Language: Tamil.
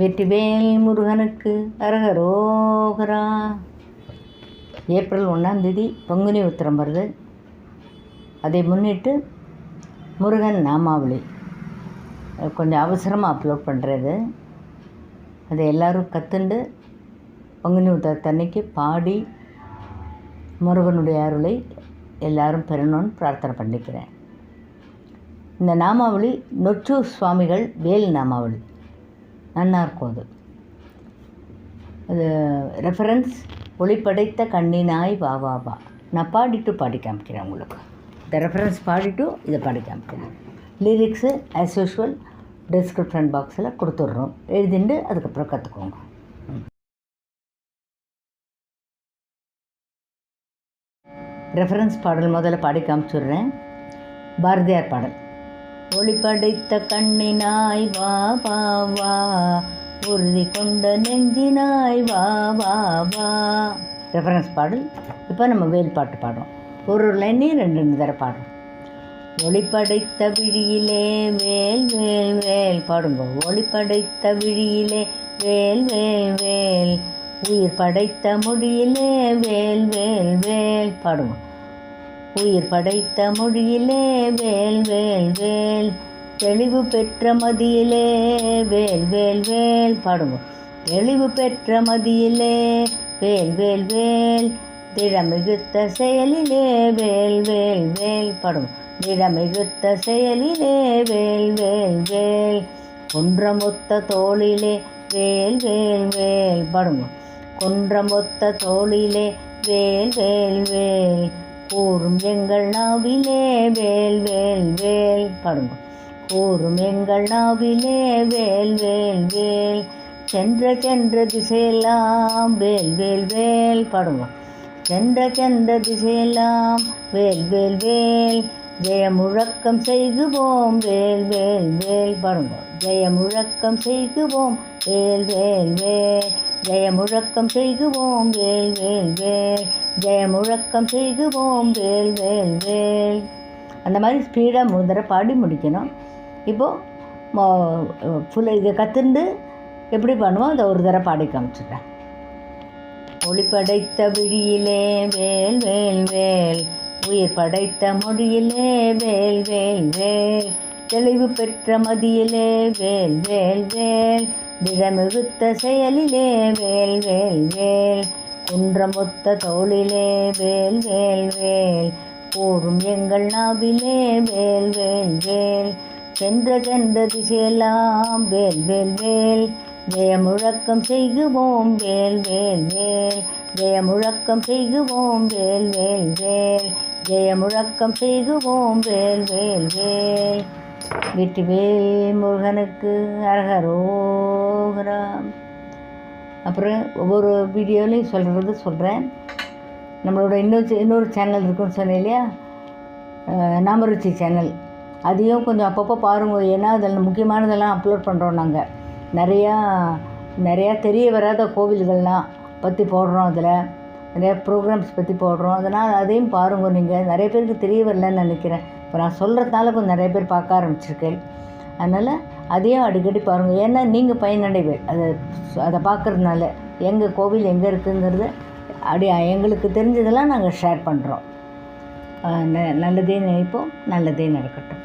வெற்றிவேல் முருகனுக்கு அரகரோகரா. ஏப்ரல் 1 பங்குனி உத்திரம் வருது. அதை முன்னிட்டு முருகன் நாமாவளி கொஞ்சம் அவசரமாக அப்லோட் பண்ணுறது. அதை எல்லோரும் கற்றுண்டு பங்குனி உத்திரத்தன்னைக்கு பாடி முருகனுடைய அருளை எல்லோரும் பெறணும்னு பிரார்த்தனை பண்ணிக்கிறேன். இந்த நாமாவளி நொச்சூர் சுவாமிகள் வேல் நாமாவளி நல்லா இருக்கும். அது ரெஃபரன்ஸ் ஒளிப்படைத்த கண்ணினாய் வா வா வா. நான் பாடி காமிக்கிறேன் உங்களுக்கு. இந்த ரெஃபரன்ஸ் பாடிட்டு இதை பாடி காமிக்கிறேன். லிரிக்ஸு ஆஸ் யூஷுவல் டிஸ்கிரிப்ஷன் பாக்ஸில் கொடுத்துட்றோம், எழுதிட்டு அதுக்கப்புறம் கற்றுக்கோங்க. ரெஃபரன்ஸ் பாடல் முதல்ல பாடி காமிச்சுடுறேன். பாரதியார் பாடல். ஒளிப்படைத்த கண்ணினாய் வா வா வா, உறுதி கொண்ட நெஞ்சினாய் வா வா வா. ரெஃபரன்ஸ் பாடல். இப்போ நம்ம வேல் பாட்டு பாடுறோம். ஒரு லைனையும் 2 தடவை பாடுறோம். ஒளிப்படைத்த விழியிலே வேல் வேல் வேல் பாடுங்க. ஒளிப்படைத்த விழியிலே வேல் வேல் வேல், உயிர் படைத்த மொழியிலே வேல் வேல் வேல் பாடுங்க. உயிர் படைத்த மொழியிலே வேல் வேல் வேல், தெளிவு பெற்ற மதியிலே வேல் வேல் வேல் பாடுங்க. தெளிவு பெற்ற மதியிலே வேல் வேல் வேல், திடமிகுத்த செயலிலே வேல் வேல் வேல் பாடுங்க. திடமிகுத்த செயலிலே வேல் வேல் வேல், குன்றமொத்த தோளிலே வேல் வேல் வேல் பாடுங்க. குன்றமொத்த தோளிலே வேல் வேல் வேல், கூறும் எங்கள் நாவிலே வேல் வேல் வேல் பாடுங்க. கூறும் எங்கள் நாவிலே வேல் வேல் வேல், சென்ற திசையெல்லாம் வேல் வேல் வேல் பாடுங்க. சென்ற திசையெல்லாம் வேல் வேல் வேல், ஜெய முழக்கம் செய்குவோம் வேல் வேல் வேல் பாடுங்க. ஜெய முழக்கம் செய்குவோம் வேல் வேல் வேல், ஜெய முழக்கம் செய்குவோம் வேல் வேல் வேல், ஜெய முழக்கம் செய்குவோம் வேல் வேல் வேல். அந்த மாதிரி ஸ்பீடாக முதல்ல பாடி முடிக்கணும். இப்போது ஃபுல்லாக இதை கற்றுண்டு எப்படி பண்ணுவோம் அதை ஒரு தடவை பாடி காமிச்சிடுறேன். ஒளிப்படைத்த விழியிலே வேல் வேல் வேல், உயிர் படைத்த மொழியிலே வேல் வேல் வேல், தெளிவு பெற்ற மதியிலே வேல் வேல் வேல், திடமிகுத்த செயலிலே வேல் வேல் வேல், குன்றமொத்த தோளிலே வேல் வேல் வேல், கூறும் எங்கள் நாவிலே வேல் வேல் வேல், சென்ற திசையெல்லாம் வேல் வேல் வேல், ஜெய முழக்கம் செய்குவோம் வேல் வேல் வேல், ஜெய முழக்கம் செய்குவோம் வேல் வேல் வேல், ஜெய முழக்கம் செய்குவோம் வேல் வேல் வேல். வெற்றிவேல் முருகனுக்கு அரகரோகரா. அப்புறம் ஒவ்வொரு வீடியோலையும் சொல்கிறேன். நம்மளோட இன்னொரு சேனல் இருக்குன்னு சொன்னேன் இல்லையா, நாமருச்சி சேனல். அதையும் கொஞ்சம் அப்பப்போ பாருங்கள். ஏன்னா அதில் முக்கியமானதெல்லாம் அப்லோட் பண்ணுறோம். நாங்கள் நிறையா தெரிய வராத கோவில்கள்லாம் பற்றி போடுறோம். அதில் நிறையா ப்ரோக்ராம்ஸ் பற்றி போடுறோம். அதனால் அதையும் பாருங்கள். நீங்கள் நிறைய பேருக்கு தெரிய வரலன்னு நினைக்கிறேன். இப்போ நான் சொல்கிறதுனால கொஞ்சம் நிறைய பேர் பார்க்க ஆரம்பிச்சிருக்கேன். அதனால் அதையும் அடிக்கடி பாருங்கள். ஏன்னா நீங்கள் பயனடைவேன் அதை பார்க்குறதுனால. எங்கள் கோவில் எங்கே இருக்குங்கிறது எங்களுக்கு தெரிஞ்சதெல்லாம் நாங்கள் ஷேர் பண்ணுறோம். நல்லதே நினைப்போம், நல்லதே நடக்கட்டும்.